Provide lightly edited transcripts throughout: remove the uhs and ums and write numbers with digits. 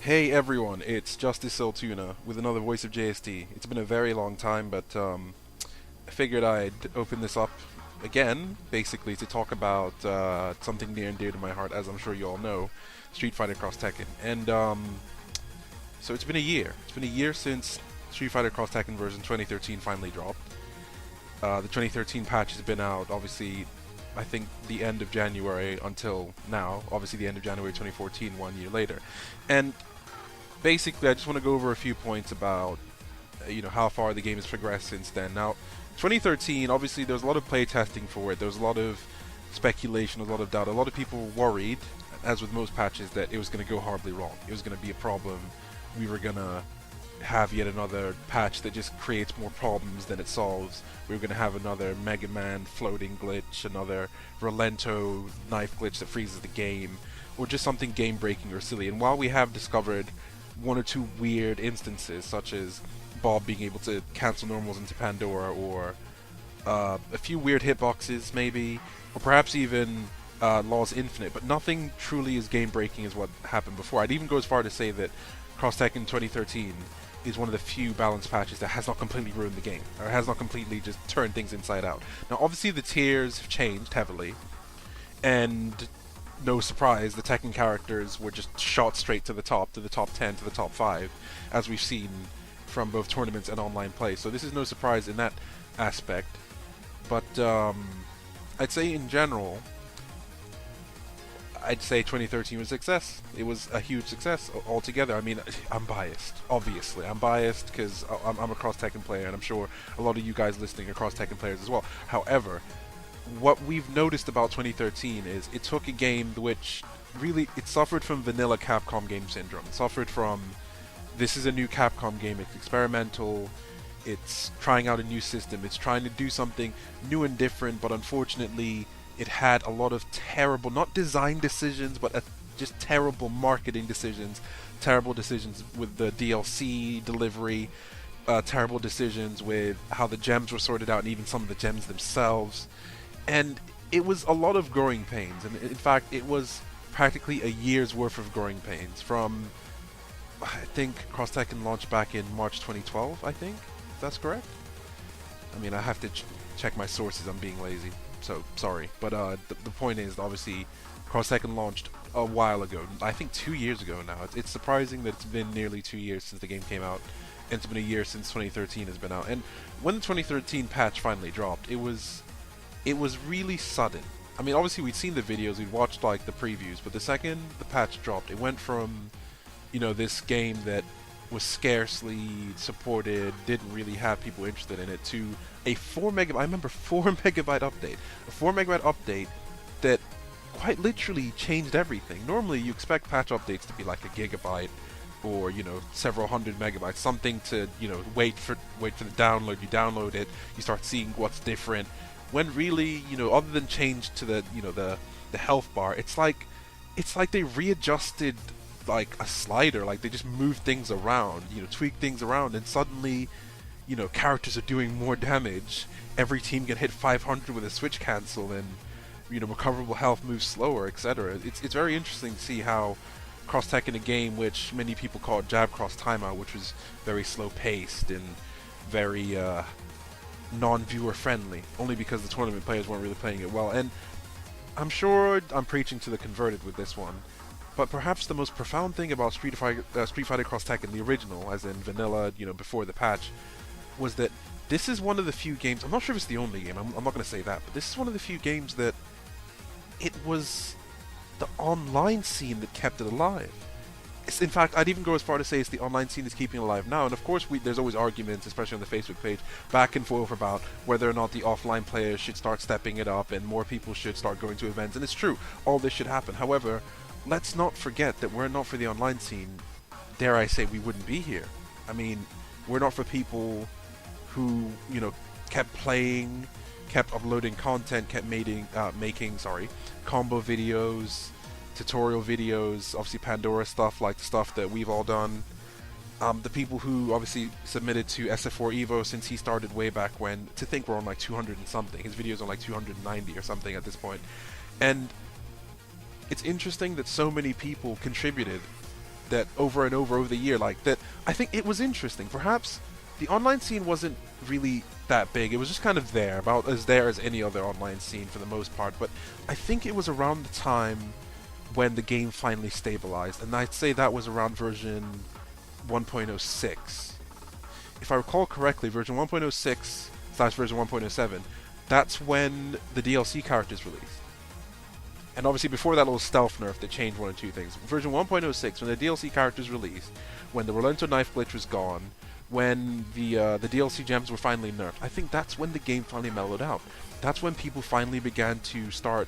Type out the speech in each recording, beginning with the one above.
Hey everyone, it's JusticeSoulTuna with another voice of JST. It's been a very long time, but I figured I'd open this up again, basically to talk about something near and dear to my heart, as I'm sure you all know, Street Fighter Cross Tekken. And so it's been a year. It's been a year since Street Fighter Cross Tekken version 2013 finally dropped. The 2013 patch has been out, obviously, I think the end of January until now. Obviously, the end of January 2014, 1 year later. And basically, I just want to go over a few points about how far the game has progressed since then. Now, 2013, obviously, there was a lot of playtesting for it. There was a lot of speculation, a lot of doubt. A lot of people worried, as with most patches, that it was going to go horribly wrong. It was going to be a problem. We were going to have yet another patch that just creates more problems than it solves. We were going to have another Mega Man floating glitch, another Rolento knife glitch that freezes the game, or just something game breaking or silly. And while we have discovered one or two weird instances, such as Bob being able to cancel normals into Pandora, or a few weird hitboxes maybe, or perhaps even Law's Infinite, but nothing truly as game breaking as what happened before. I'd even go as far to say that Cross Tekken 2013 is one of the few balance patches that has not completely ruined the game, or has not completely just turned things inside out. Now obviously the tiers have changed heavily, and no surprise, the Tekken characters were just shot straight to the top 10, to the top 5, as we've seen from both tournaments and online play. So this is no surprise in that aspect. But I'd say in general, I'd say 2013 was a success. It was a huge success altogether. I mean, I'm biased, obviously. I'm biased because I'm a Cross Tekken player, and I'm sure a lot of you guys listening are Cross Tekken players as well. However, what we've noticed about 2013 is it took a game which really, it suffered from vanilla Capcom game syndrome. It suffered from, this is a new Capcom game, it's experimental, it's trying out a new system, it's trying to do something new and different, but unfortunately it had a lot of terrible, not design decisions, but just terrible marketing decisions, terrible decisions with the DLC delivery, terrible decisions with how the gems were sorted out, and even some of the gems themselves. And it was a lot of growing pains, and in fact it was practically a year's worth of growing pains. From, I think Cross Tekken launched back in March 2012, I think, if that's correct. I mean, I have to check my sources, I'm being lazy, so sorry. But the point is, obviously, Cross Tekken launched a while ago, I think 2 years ago now. It's surprising that it's been nearly 2 years since the game came out, and it's been a year since 2013 has been out. And when the 2013 patch finally dropped, it was really sudden. I mean, obviously we'd seen the videos, we'd watched like the previews, but the second the patch dropped, it went from, this game that was scarcely supported, didn't really have people interested in it, to a 4 megabyte, I remember 4 megabyte update. A 4 megabyte update that quite literally changed everything. Normally you expect patch updates to be like a gigabyte, or several hundred megabytes, something to wait for the download. You download it, you start seeing what's different, when really, other than change to the health bar, it's like they readjusted like a slider, like they just moved things around, tweaked things around, and suddenly, characters are doing more damage. Every team can hit 500 with a switch cancel, and recoverable health moves slower, etc. It's very interesting to see how Cross Tekken, a game which many people call jab cross timeout, which was very slow paced and very non-viewer friendly, only because the tournament players weren't really playing it well. And I'm sure I'm preaching to the converted with this one, but perhaps the most profound thing about Street Fighter Cross Tekken, the original, as in vanilla, before the patch, was that this is one of the few games, I'm not sure if it's the only game, I'm not going to say that, but this is one of the few games that it was the online scene that kept it alive. In fact, I'd even go as far to say it's the online scene is keeping it alive now. And of course, there's always arguments, especially on the Facebook page, back and forth about whether or not the offline players should start stepping it up and more people should start going to events. And it's true, all this should happen. However, let's not forget that we're not for the online scene. Dare I say, we wouldn't be here. I mean, we're not for people who, kept playing, kept uploading content, kept making combo videos, tutorial videos, obviously Pandora stuff, like the stuff that we've all done. The people who obviously submitted to SF4 Evo since he started way back when, to think we're on like 200 and something. His video's on like 290 or something at this point. And it's interesting that so many people contributed that over and over the year, like that. I think it was interesting. Perhaps the online scene wasn't really that big. It was just kind of there, about as there as any other online scene for the most part. But I think it was around the time when the game finally stabilized, and I'd say that was around version 1.06. If I recall correctly, version 1.06 / version 1.07, that's when the DLC characters released. And obviously before that little stealth nerf that changed one or two things. Version 1.06, when the DLC characters released, when the Rolento knife glitch was gone, when the DLC gems were finally nerfed, I think that's when the game finally mellowed out. That's when people finally began to start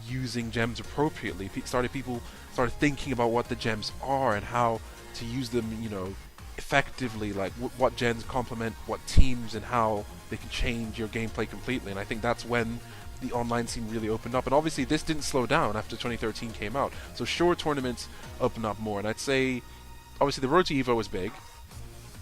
using gems appropriately. People started thinking about what the gems are and how to use them, you know, effectively, like what gens complement what teams and how they can change your gameplay completely. And I think that's when the online scene really opened up. And obviously this didn't slow down after 2013 came out. So sure, tournaments opened up more. And I'd say, obviously the road to EVO was big.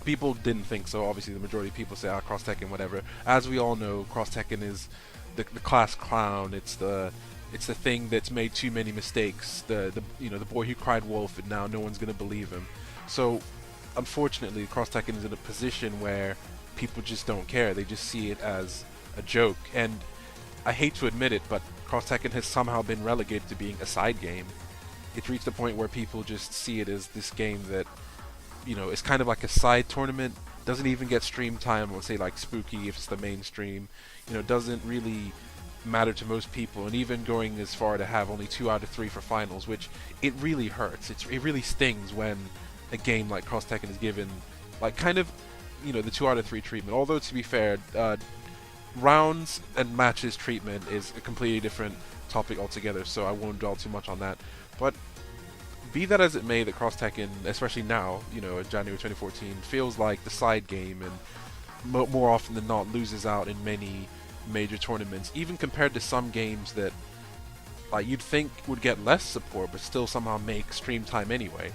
People didn't think so. Obviously the majority of people say, Cross Tekken, whatever. As we all know, Cross Tekken is the class clown. It's the thing that's made too many mistakes. The boy who cried wolf, and now no one's gonna believe him. So unfortunately, Cross Tekken is in a position where people just don't care. They just see it as a joke. And I hate to admit it, but Cross Tekken has somehow been relegated to being a side game. It's reached a point where people just see it as this game that, you know, is kind of like a side tournament. Doesn't even get stream time, let's say like Spooky if it's the mainstream. You know, doesn't really matter to most people, and even going as far to have only 2 out of 3 for finals, which it really hurts. It really stings when a game like Cross Tekken is given like kind of, you know, the 2 out of 3 treatment. Although to be fair, rounds and matches treatment is a completely different topic altogether, so I won't dwell too much on that. But be that as it may, that Cross Tekken, especially now, you know, in January 2014, feels like the side game, and more often than not loses out in many major tournaments, even compared to some games that you'd think would get less support but still somehow make stream time anyway.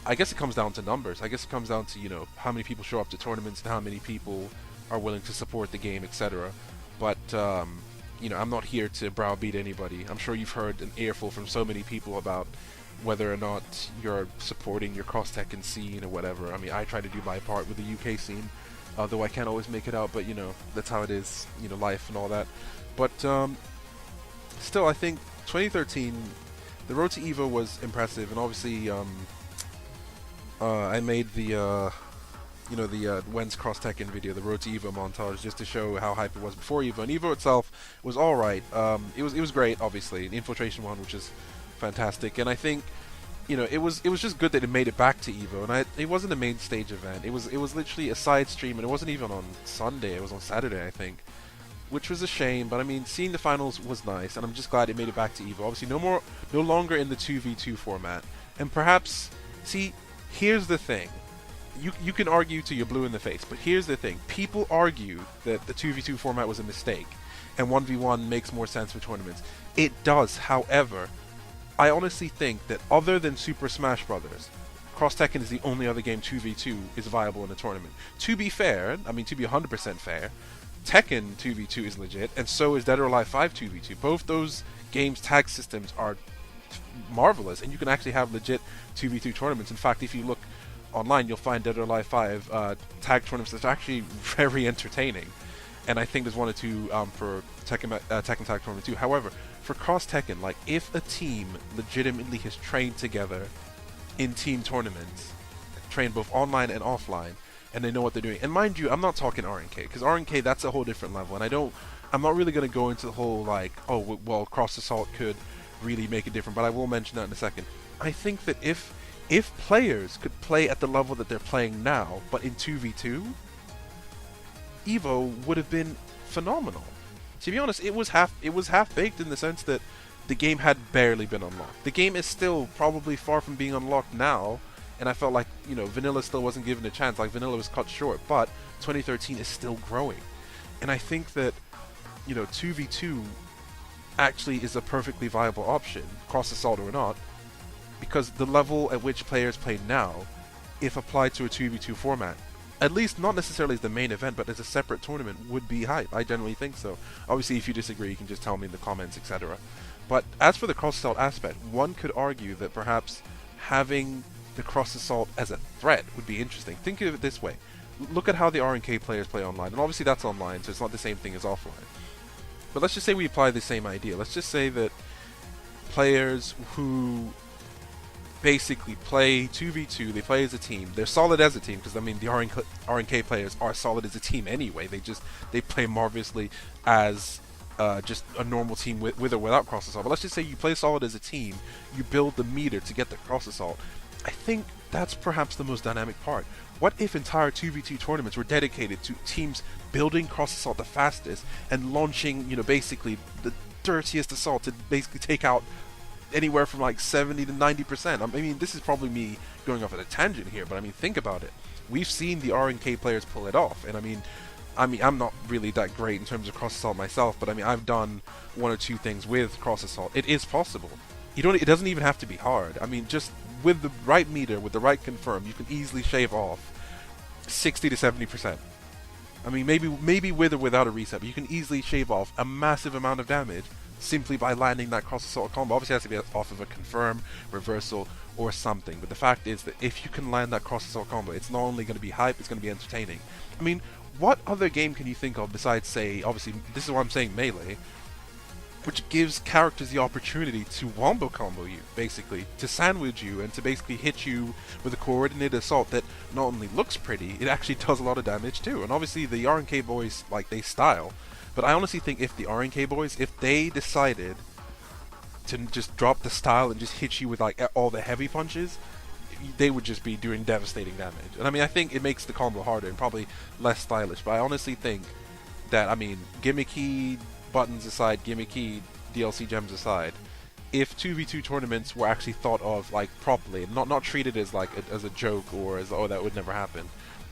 I guess it comes down to numbers. I guess it comes down to, you know, how many people show up to tournaments and how many people are willing to support the game, etc. But you know, I'm not here to browbeat anybody. I'm sure you've heard an earful from so many people about whether or not you're supporting your Cross Tekken scene or whatever. I mean, I try to do my part with the UK scene, although I can't always make it out, but you know, that's how it is, you know, life and all that. But still, I think 2013, the road to EVO was impressive, and obviously I made the you know, the When's Cross Tekken video, the road to EVO montage, just to show how hype it was before EVO. And EVO itself was alright. It was great, obviously. The Infiltration one, which is fantastic, and I think, you know, it was just good that it made it back to EVO, and it wasn't a main stage event. It was literally a side stream, and it wasn't even on Sunday. It was on Saturday, I think, which was a shame. But I mean, seeing the finals was nice, and I'm just glad it made it back to EVO. Obviously, no longer in the 2v2 format, and perhaps, see, here's the thing. You can argue till you're blue in the face, but here's the thing. People argue that the 2v2 format was a mistake, and 1v1 makes more sense for tournaments. It does, however, I honestly think that other than Super Smash Bros., Cross Tekken is the only other game 2v2 is viable in a tournament. To be fair, I mean to be 100% fair, Tekken 2v2 is legit, and so is Dead or Alive 5 2v2. Both those games' tag systems are marvelous, and you can actually have legit 2v2 tournaments. In fact, if you look online, you'll find Dead or Alive 5 tag tournaments that's actually very entertaining. And I think there's 1 or 2 for Tekken Tag Tournament 2. However, for Cross Tekken, like, if a team legitimately has trained together in team tournaments, trained both online and offline, and they know what they're doing, and mind you, I'm not talking RNK, because RNK, that's a whole different level, and I'm not really going to go into the whole, like, oh, well, Cross Assault could really make it different, but I will mention that in a second. I think that if players could play at the level that they're playing now, but in 2v2, EVO would have been phenomenal. To be honest, it was half baked in the sense that the game had barely been unlocked. The game is still probably far from being unlocked now, and I felt like, you know, Vanilla still wasn't given a chance. Like, Vanilla was cut short, but 2013 is still growing. And I think that, you know, 2v2 actually is a perfectly viable option, Cross Assault or not, because the level at which players play now, if applied to a 2v2 format, at least not necessarily as the main event, but as a separate tournament, would be hype. I generally think so. Obviously, if you disagree, you can just tell me in the comments, etc. But as for the cross-assault aspect, one could argue that perhaps having the cross assault as a threat would be interesting. Think of it this way. Look at how the RNK players play online, and obviously that's online, so it's not the same thing as offline. But let's just say we apply the same idea. Let's just say that players who basically play 2v2, they play as a team, they're solid as a team, because I mean the RNK players are solid as a team anyway, they play marvelously as just a normal team with or without cross assault. But let's just say you play solid as a team, you build the meter to get the cross assault. I think that's perhaps the most dynamic part. What if entire 2v2 tournaments were dedicated to teams building cross assault the fastest and launching, basically the dirtiest assault to basically take out anywhere from like 70 to 90%. I mean, this is probably me going off at a tangent here, but I mean, think about it. We've seen the RNK players pull it off, and I mean, I'm not really that great in terms of cross assault myself, but I mean, I've done one or two things with cross assault. It is possible. It doesn't even have to be hard. I mean, just with the right meter, with the right confirm, you can easily shave off 60 to 70%. I mean, maybe with or without a reset, but you can easily shave off a massive amount of damage simply by landing that cross assault combo. Obviously, it has to be off of a confirm, reversal, or something. But the fact is that if you can land that cross assault combo, it's not only going to be hype, it's going to be entertaining. I mean, what other game can you think of besides, say, obviously, this is why I'm saying Melee, which gives characters the opportunity to wombo combo you, basically, to sandwich you, and to basically hit you with a coordinated assault that not only looks pretty, it actually does a lot of damage too. And obviously the RNK boys, like, they style, but I honestly think if the RNK boys, if they decided to just drop the style and just hit you with like all the heavy punches, they would just be doing devastating damage. And I mean, I think it makes the combo harder and probably less stylish, but I honestly think that, I mean, gimmicky buttons aside, gimmicky DLC gems aside, if 2v2 tournaments were actually thought of like properly, and not treated as like as a joke or as, oh, that would never happen,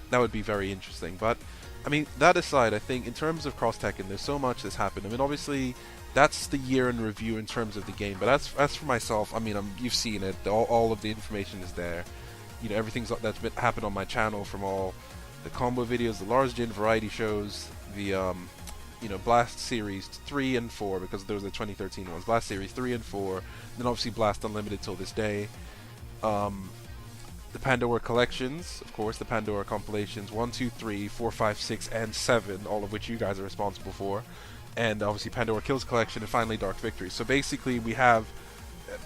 that would be very interesting. But I mean, that aside, I think in terms of Cross Tekken, there's so much that's happened. I mean, obviously that's the year in review in terms of the game, but as for myself, I mean, you've seen it, all of the information is there. Everything's that's been happened on my channel, from all the combo videos, the Lars Jin variety shows, the Blast Series 3 and 4, because those are the 2013 ones. Blast Series 3 and 4, then obviously Blast Unlimited till this day. The Pandora collections, of course, the Pandora compilations 1, 2, 3, 4, 5, 6, and 7, all of which you guys are responsible for. And obviously Pandora Kills collection, and finally Dark Victory. So basically we have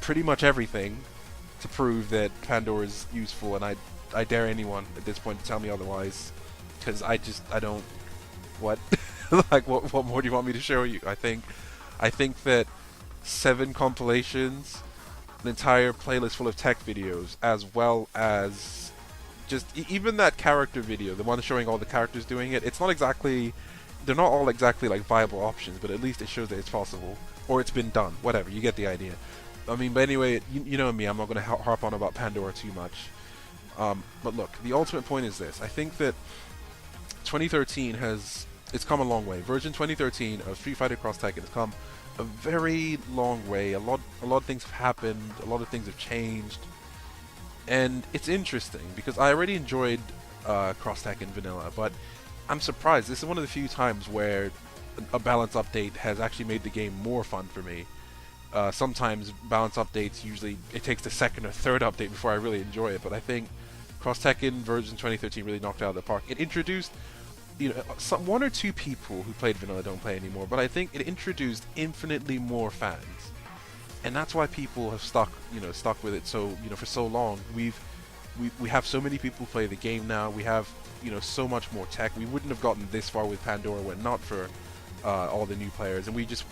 pretty much everything to prove that Pandora is useful, and I dare anyone at this point to tell me otherwise, because I don't, what? Like, what more do you want me to show you? I think that 7 compilations, an entire playlist full of tech videos, as well as just even that character video, the one showing all the characters doing it, it's not exactly, they're not all exactly like viable options, but at least it shows that it's possible, or it's been done, whatever, you get the idea. I mean, but anyway, you know me, I'm not going to harp on about Pandora too much. But look, the ultimate point is this. I think that 2013 it's come a long way. Version 2013 of Street Fighter Cross Tekken has come a very long way. A lot of things have happened. A lot of things have changed, and it's interesting because I already enjoyed Cross Tekken Vanilla, but I'm surprised. This is one of the few times where a balance update has actually made the game more fun for me. Sometimes balance updates, usually it takes the second or third update before I really enjoy it, but I think Cross Tekken version 2013 really knocked it out of the park. It introduced, one or two people who played Vanilla don't play anymore, but I think it introduced infinitely more fans, and that's why people have stuck with it so for so long. We have so many people play the game now. We have so much more tech. We wouldn't have gotten this far with Pandora were it not for all the new players, and we just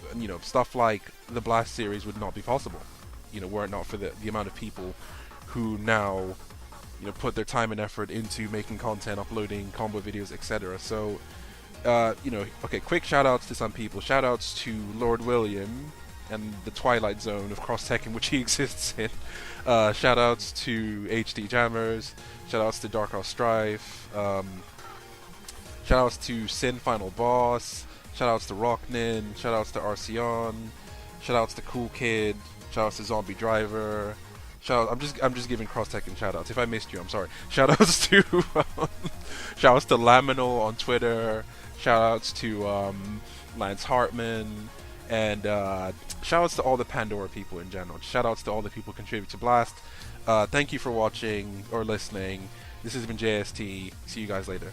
stuff like the Blast series would not be possible were it not for the amount of people who now put their time and effort into making content, uploading combo videos, etc. So, okay, quick shout-outs to some people. Shout-outs to Lord William and the Twilight Zone of Cross Tekken, which he exists in. Shout-outs to HD Jammers. Shout-outs to Dark House Strife. Shout-outs to Sin Final Boss. Shout-outs to Rocknin. Shout-outs to Arceon. Shout-outs to Cool Kid. Shout-outs to Zombie Driver. I'm just giving Cross Tekken shoutouts. If I missed you, I'm sorry. Shoutouts to shoutouts to Laminal on Twitter. Shoutouts to Lance Hartman, and shoutouts to all the Pandora people in general. Shoutouts to all the people who contribute to Blast. Thank you for watching or listening. This has been JST. See you guys later.